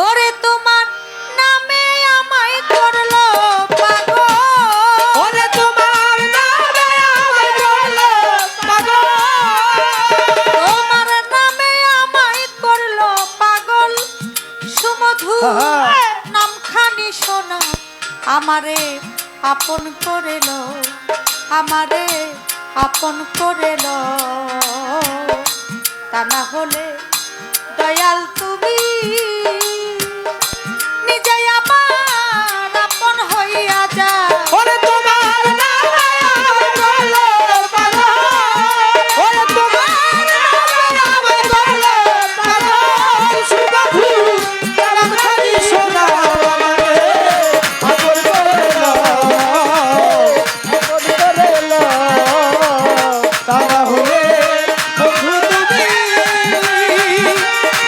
ওরে তোমার নামে আমায় করলো পাগল, ওরে তোমার নামে আমায় করলো পাগল, তোমার নামে আমায় করলো পাগল। সুমধু নামখানি শোনা আমারে আপন করেল, আমারে আপন করেল। তা না হলে দয়াল তুমি নিজে আমার আপন হইয়া যাও। ওরে তোমার নামে আমায় করলো পাগল, ওরে তোমার নামে আমায় করলো পাগল। সুবাধু নামখানি শোনা আমারে আপন করেল, আপন করেল। তারা হলে বন্ধু তুমি,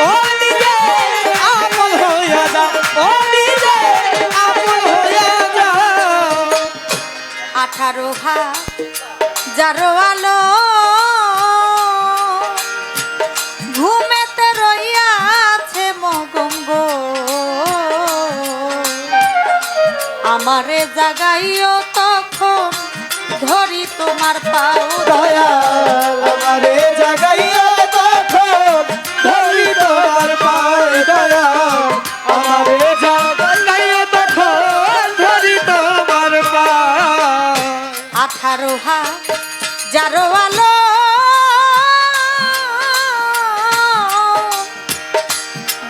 ও নিজে আপন হইয়া যাও, ও নিজে আপন হইয়া যাও। 18,000 আলো ঘুমেতে রইয়াছে মগঙ্গ, আমারে জাগাইও তখন ধরি তোমার পাও। দয়াল আমারে জাগাইয়া তখন ধরি তোমার পায়ে, দয়াল আমারে জাগাইয়া তখন ধরি তোমার পায়ে। 18,000 আলো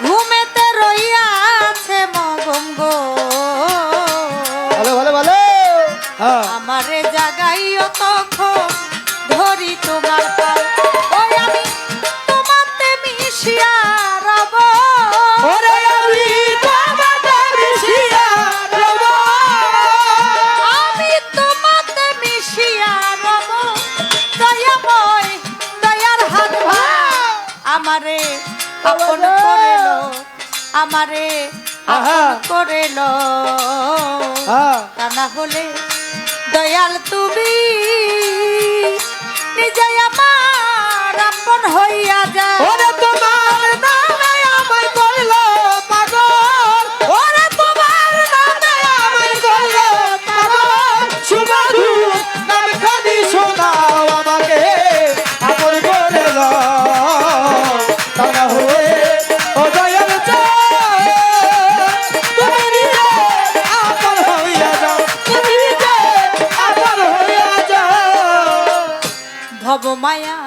ঘুমেতে রইয়াছে মগঙ্গ, ভালো ভালো ভালো, হ্যাঁ আমারে জাগাইও তখন ধরি তোমার পাও। ওই আমি তোমাতে মিশিয়া রব, ওরে আমি তোমাতে মিশিয়া রব, আমি তোমাতে মিশিয়া রব। দয়াময় দয়ার হাত ভাই আমারে আপন করেল, আমারে আপন করেল। হ্যাঁ তা না হলে দয়াল তুমি নিজে আমার আপন হইয়া যাও। ওরে তোমার নামে আমায় করলো পাগল, ওরে তোমার নামে আমায় করলো পাগল। সুবাধু নামখানি শোনাও আমাকে আপন করে দাও। তারা হয়ে ও দয়াল চায়, তুমি নিজে আপন হইয়া যাও, তুমি নিজে আপন হইয়া যাও। ভবমায়া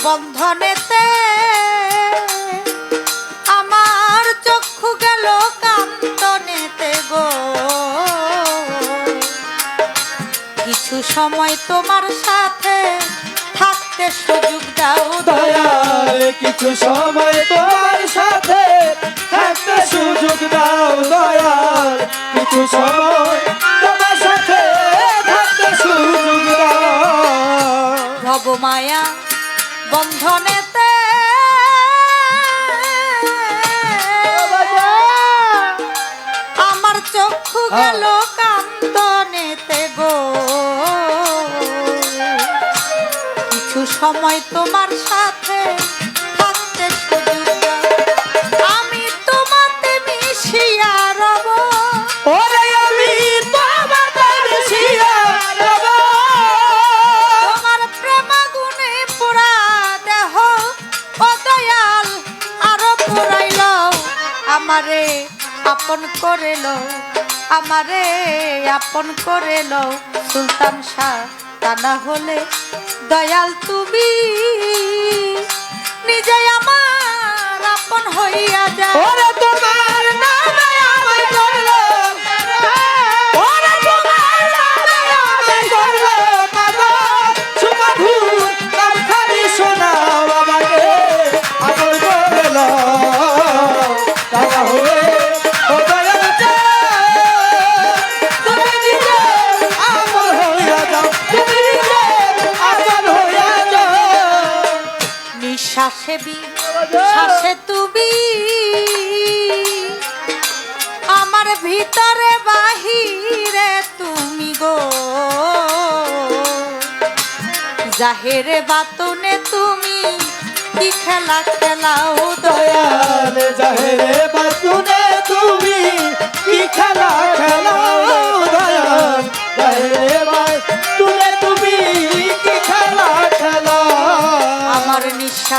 বন্ধনেতে আমার চক্ষু গেল কান্তনেতে গো, কিছু সময় তোমার সাথে থাকতে সুযোগ দাও। দয়াল কিছু সময় তোমার সাথে থাকতে সুযোগ দাও, দয়াল কিছু সময় তোমার সাথে থাকতে সুযোগ দাও। ভবমায়া বন্ধনেতে আমার চক্ষু গেল কান্তনেতে গো, কিছু সময় তোমার সাথে থাকতে সুযোগ দাও। আমি তোমাতে মিশিয়া রব, ওরে আমি তোমাতে মিশিয়া রব, তোমার প্রেম গুণে পুরা দেহ ও দয়াল আরো পুরাইল। আমারে আপন করেল, আমারে আপন করেল সুলতান শাহ। তা না হলে দয়াল তুমি নিজে আমার আপন হইয়া যাও। ওরে তোমার নামে আমায় করলো, ওরে তোমার নামে আমায় করলো পাগল। সুবাধু নামখানি শোনাও আমাকে আপন করে দাও। তারা হয়ে ও দয়াল চায়, তুমি নিজে আপন হইয়া যাও, তুমি নিজে আপন হইয়া যাও। নিঃশ্বাসে শ্বাসে তুমি আমার ভিতরে বাহিরে তুমি গো, জাহেরে বাতনে তুমি কি খেলা খেলাও দয়াল। দয়াল জাহেরে বাতু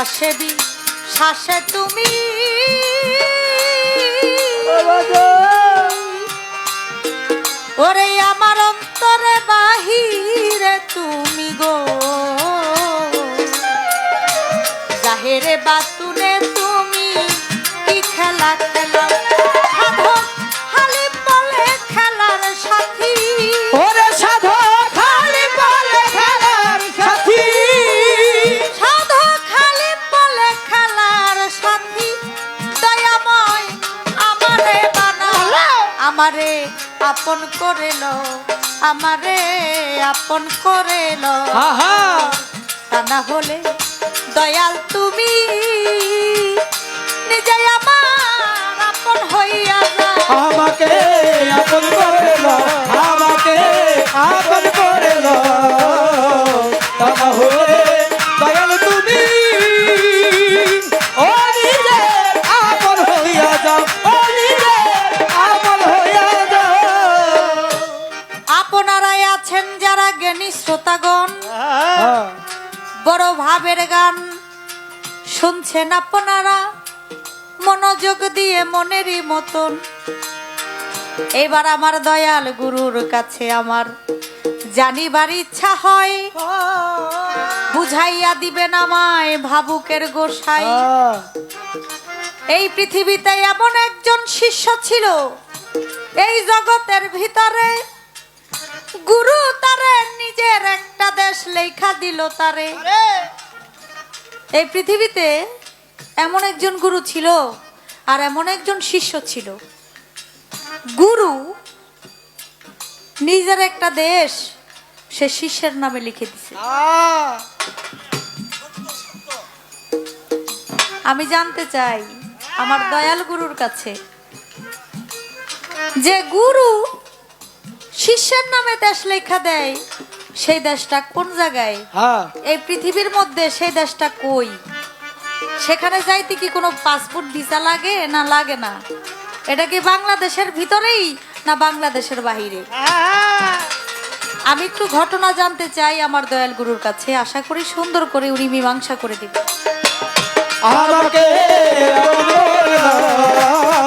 শ্বাসে শ্বাসে তুমি ওরে আমার অন্তরে বাহিরে তুমি গো জাহেরে বাতুনে তুমি কি খেলা খেলা সাধক খালি বলে খেলার সাথী ওরে সাধক খালি বলে খেলার সাথী সাধক খালি বলে খেলার সাথী দয়াময় আমারে বানাও আমারে আপন করে লও আমারে আপন করে লও আহা তা না হলে দয়াল তুমি নিজে আমার আপন হইয়া যাও আমাকে আপন করে লও আমাকে আপন করে লও তাহলে দয়াল তুমি ও নিজে আপন হইয়া যাও ও নিজে আপন হইয়া যাও আপনারাই আছেন যারা জ্ঞানী শ্রোতাগণ হ্যাঁ বড় ভাবের গান শুনছেন আপনারা মনোযোগ দিয়ে মনেরই মতন এবার আমার দয়াল গুরুর কাছে আমার জানিবার ইচ্ছা হয় বুঝাইয়া দিবেন আমায় ভাবুকের গোসাই এই পৃথিবীতে এমন একজন শিষ্য ছিল এই জগতের ভিতরে গুরু তারে নিজের একটা দেশ লেখা দিল তারে এই পৃথিবীতে এমন একজন গুরু ছিল আর এমন একজন শিষ্য ছিল গুরু নিজের একটা দেশ সে শিষ্যের নামে লিখে দিছে আমি জানতে চাই আমার দয়াল গুরুর কাছে যে গুরু শিষ্যের নামে দেশ লেখা দেয় সেই দেশটা কোন জায়গায় হ্যাঁ এই পৃথিবীর মধ্যে সেই দেশটা কই সেখানে যাইতে কি কোনো পাসপোর্ট ভিসা লাগে না লাগে না এটা কি বাংলাদেশের ভিতরেই না বাংলাদেশের বাহিরে আমি একটু ঘটনা জানতে চাই আমার দয়াল গুরুর কাছে আশা করি সুন্দর করে উনি মীমাংসা করে দিবেন আমাকে আপন করে লও